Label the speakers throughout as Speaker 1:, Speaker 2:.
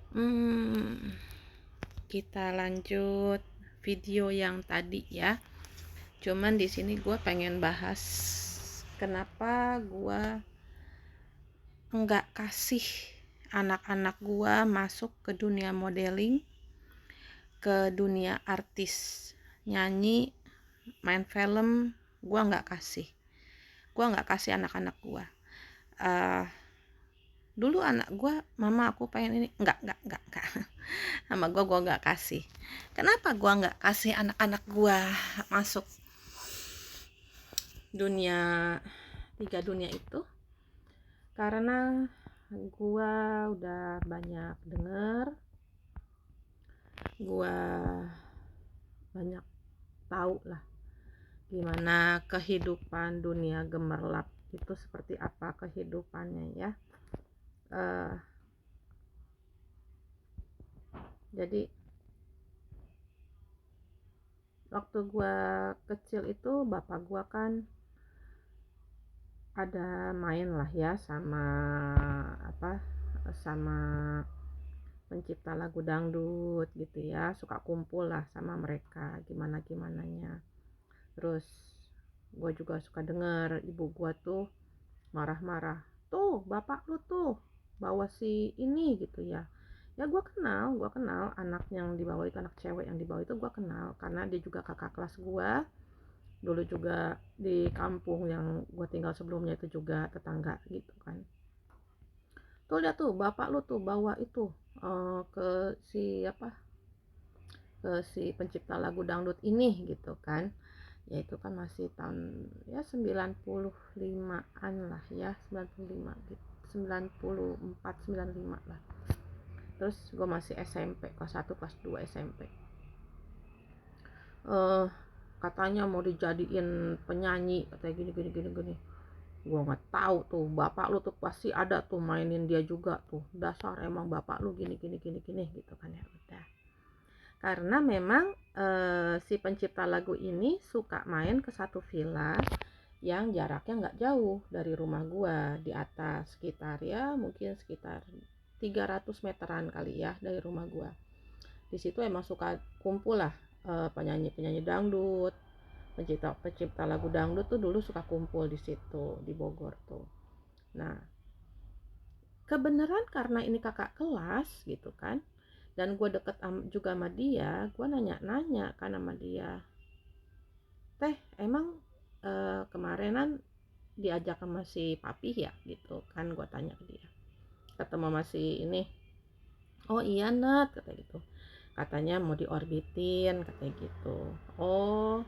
Speaker 1: Hmm, kita lanjut video yang tadi ya. Cuman di sini gue pengen bahas kenapa gue nggak kasih anak-anak gue masuk ke dunia modeling, ke dunia artis, nyanyi, main film. Gue nggak kasih. Gue nggak kasih anak-anak gue. Uh, Dulu anak gue, mama aku pengen ini, enggak. Sama gue nggak kasih. Kenapa gue nggak kasih anak-anak gue masuk dunia, tiga dunia itu? Karena gue udah banyak denger, gue banyak tahu lah gimana kehidupan dunia gemerlap itu, seperti apa kehidupannya ya. Jadi waktu gue kecil itu bapak gue kan ada main lah ya sama sama pencipta lagu dangdut gitu ya, suka kumpul lah sama mereka gimananya. Terus gue juga suka denger ibu gue tuh marah-marah, tuh bapak lu tuh bawa si ini gitu ya. Ya gue kenal anak yang dibawa itu, anak cewek yang dibawa itu gue kenal karena dia juga kakak kelas gue. Dulu juga di kampung yang gue tinggal sebelumnya itu juga tetangga gitu kan. Tuh lihat tuh bapak lu tuh bawa itu ke si ke si pencipta lagu dangdut ini gitu kan. Ya itu kan masih tahun ya 95-an lah ya, 95 gitu, 94 95 lah. Terus gue masih SMP kelas 1 kelas 2 SMP. Katanya mau dijadiin penyanyi, katanya gini. Gua nggak tahu tuh, bapak lu tuh pasti ada tuh mainin dia juga tuh, dasar emang bapak lu gini gitu kan ya. Udah, karena memang si pencipta lagu ini suka main ke satu villa yang jaraknya nggak jauh dari rumah gua, di atas, sekitar ya mungkin sekitar 300 meteran kali ya dari rumah gua. Di situ emang suka kumpul lah penyanyi dangdut, pencipta lagu dangdut tuh dulu suka kumpul di situ di Bogor tuh. Nah, kebenaran karena ini kakak kelas gitu kan, dan gue deket juga sama dia, gue nanya kan sama dia, teh emang kemarinan diajak sama si papi ya gitu kan, gue tanya ke dia, ketemu sama si ini. Oh iya Nat, kata gitu, katanya mau diorbitin katanya gitu. Oh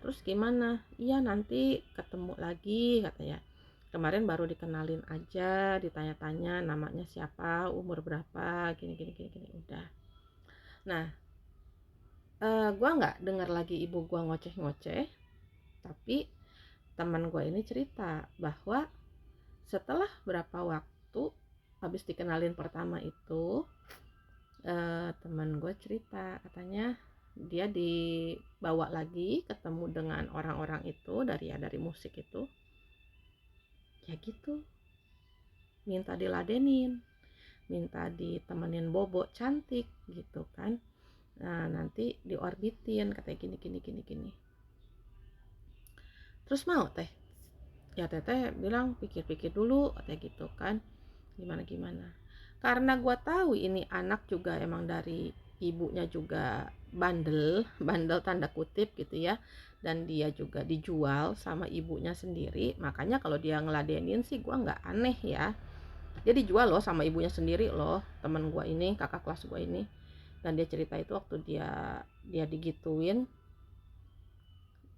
Speaker 1: terus gimana? Iya nanti ketemu lagi katanya. Kemarin baru dikenalin aja, ditanya-tanya namanya siapa, umur berapa, gini. Udah. Nah, gua nggak dengar lagi ibu gua ngoceh-ngoceh, tapi teman gua ini cerita bahwa setelah berapa waktu habis dikenalin pertama itu, teman gue cerita katanya dia dibawa lagi ketemu dengan orang-orang itu dari musik itu, ya gitu, minta diladenin, minta ditemenin bobo cantik gitu kan. Nah nanti diorbitin katanya gini. Terus mau teh, ya teteh bilang pikir-pikir dulu katanya gitu kan, gimana. Karena gue tahu ini anak juga emang dari ibunya juga bandel tanda kutip gitu ya, dan dia juga dijual sama ibunya sendiri. Makanya kalau dia ngeladenin sih gue nggak aneh ya. Dia dijual loh sama ibunya sendiri loh, temen gue ini, kakak kelas gue ini. Dan dia cerita itu waktu dia digituin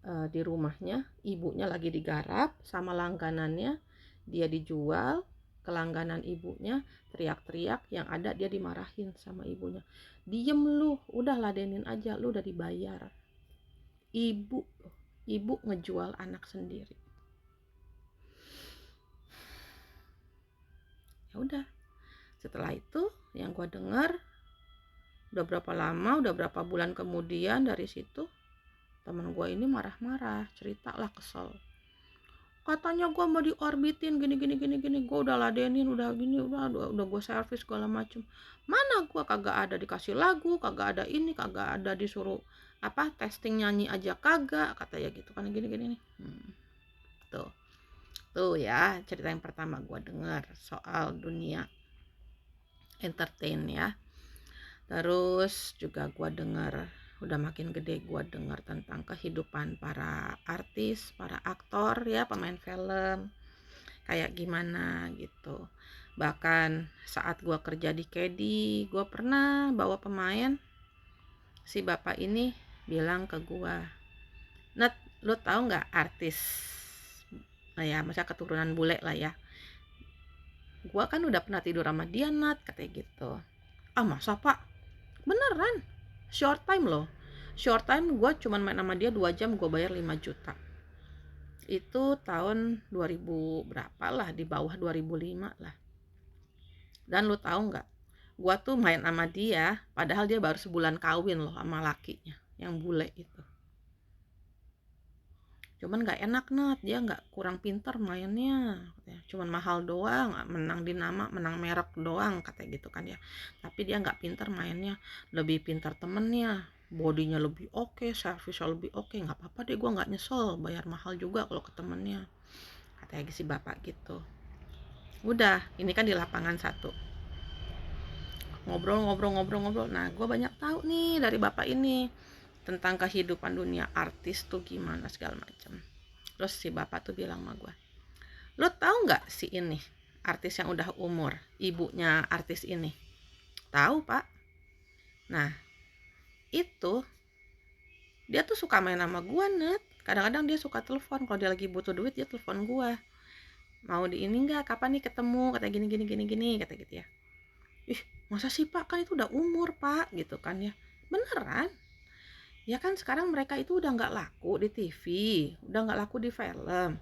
Speaker 1: di rumahnya, ibunya lagi digarap sama langganannya, dia dijual ke langganan ibunya, teriak-teriak, yang ada dia dimarahin sama ibunya. Diem lu, udah ladenin aja, lu udah dibayar. Ibu ngejual anak sendiri. Ya udah, setelah itu yang gue dengar, udah berapa lama, udah berapa bulan kemudian dari situ, teman gue ini marah-marah, cerita lah, kesel. katanya gue mau diorbitin gini gini gini gini, gue udah ladenin, udah gini, udah gue servis segala macem. Mana gue kagak ada dikasih lagu, kagak ada ini, kagak ada disuruh apa testing nyanyi aja kagak, katanya gitu kan, gini gini nih. Tuh tuh ya cerita yang pertama gue dengar soal dunia entertain ya. Terus juga gue dengar, udah makin gede gue dengar tentang kehidupan para artis, para aktor ya, pemain film kayak gimana gitu. Bahkan saat gue kerja di Kedi, gue pernah bawa pemain. Si bapak ini bilang ke gue, "Nat, lo tahu nggak artis, nah ya masa keturunan bule lah ya, gue kan udah pernah tidur sama dia Nat," katanya gitu. Ah masa pak? Beneran, short time loh. Short time gue cuman main sama dia 2 jam, gue bayar 5 juta. Itu tahun 2000 berapa lah, di bawah 2005 lah. Dan lu tahu nggak, gue tuh main sama dia padahal dia baru sebulan kawin loh sama lakinya yang bule itu. Cuman nggak enak Nat, dia nggak, kurang pinter mainnya, cuman mahal doang, menang di nama, menang merek doang katanya gitu kan ya. Tapi dia nggak pinter mainnya, lebih pinter temennya, bodinya lebih oke, servisnya lebih oke. Nggak apa-apa deh, gue nggak nyesel bayar mahal juga kalau ke temennya, katanya si bapak gitu. Udah, ini kan di lapangan satu, ngobrol. Nah gue banyak tahu nih dari bapak ini tentang kehidupan dunia artis tuh gimana segala macam. Terus si bapak tuh bilang sama gue, "Lo tahu nggak si ini artis yang udah umur, ibunya artis ini?" "Tahu pak." "Nah itu dia tuh suka main sama gue Net, kadang-kadang dia suka telepon, kalau dia lagi butuh duit dia telepon gue, mau di ini nggak, kapan nih ketemu, kata gini kata gitu ya." "Ih masa sih pak, kan itu udah umur pak," gitu kan ya. Beneran ya, kan sekarang mereka itu udah nggak laku di TV, udah nggak laku di film.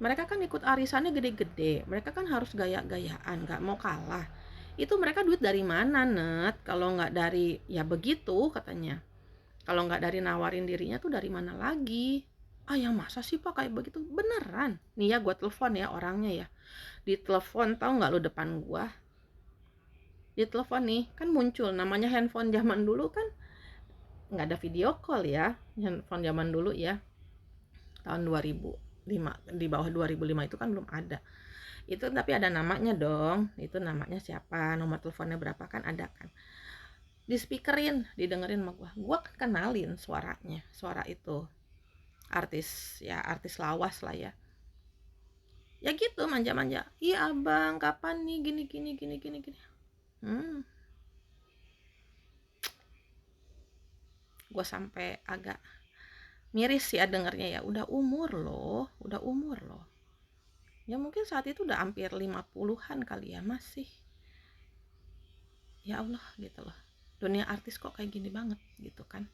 Speaker 1: Mereka kan ikut arisannya gede-gede, mereka kan harus gaya-gayaan, nggak mau kalah. Itu mereka duit dari mana Net, kalau nggak dari ya begitu katanya, kalau nggak dari nawarin dirinya tuh dari mana lagi. Ah yang masa sih pak kayak begitu, beneran nih ya. Gue telepon ya orangnya ya, di telepon tahu nggak lu, depan gua di telepon nih kan muncul namanya, handphone zaman dulu kan nggak ada video call ya, handphone zaman dulu ya, tahun 2005, di bawah 2005 itu kan belum ada itu, tapi ada namanya dong, itu namanya siapa, nomor teleponnya berapa kan ada kan, di speakerin, didengerin sama gua kan kenalin suaranya, suara itu artis ya, artis lawas lah ya. Ya gitu manja-manja, "Iya abang kapan nih gini gini gini gini gini." Gue sampai agak miris ya dengernya ya, udah umur loh, udah umur loh. Ya mungkin saat itu udah hampir 50-an kali ya, masih. Ya Allah gitu loh. Dunia artis kok kayak gini banget gitu kan.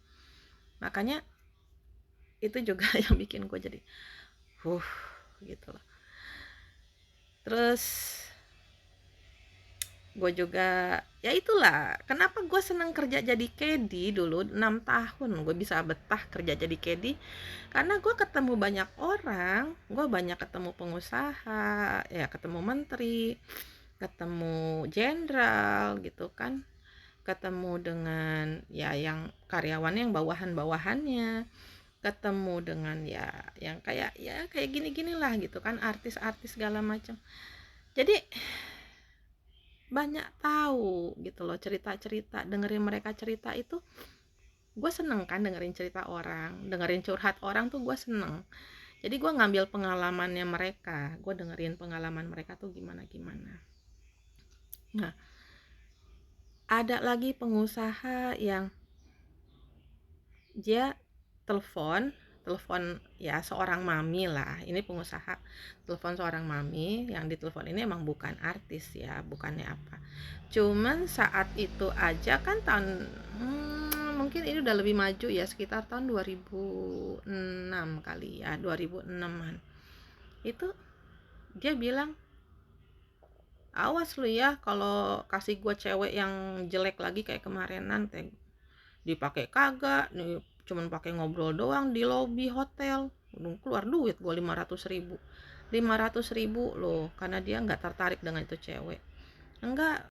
Speaker 1: Makanya itu juga yang bikin gue jadi gitu loh. Terus gue juga ya itulah kenapa gue seneng kerja jadi kedi dulu 6 tahun gue bisa betah kerja jadi kedi, karena gue ketemu banyak orang, gue banyak ketemu pengusaha ya, ketemu menteri, ketemu jenderal gitu kan, ketemu dengan ya yang karyawannya yang bawahan-bawahannya, ketemu dengan ya yang kayak ya kayak gini-gini lah gitu kan, artis-artis segala macam. Jadi banyak tahu gitu loh cerita-cerita, dengerin mereka cerita itu gue seneng kan, dengerin cerita orang, dengerin curhat orang tuh gue seneng. Jadi gue ngambil pengalamannya mereka, gue dengerin pengalaman mereka tuh gimana-gimana. Nah ada lagi pengusaha yang dia telepon ya seorang mami lah, ini pengusaha telepon seorang mami, yang ditelepon ini emang bukan artis ya, bukannya apa, cuman saat itu aja kan tahun mungkin ini udah lebih maju ya, sekitar tahun 2006 kali ya, 2006an itu dia bilang, "Awas lu ya kalau kasih gue cewek yang jelek lagi kayak kemarinan teh, dipakai kagak nih, cuman pakai ngobrol doang di lobi hotel, keluar duit gue 500.000." 500.000 loh karena dia nggak tertarik dengan itu cewek. Enggak,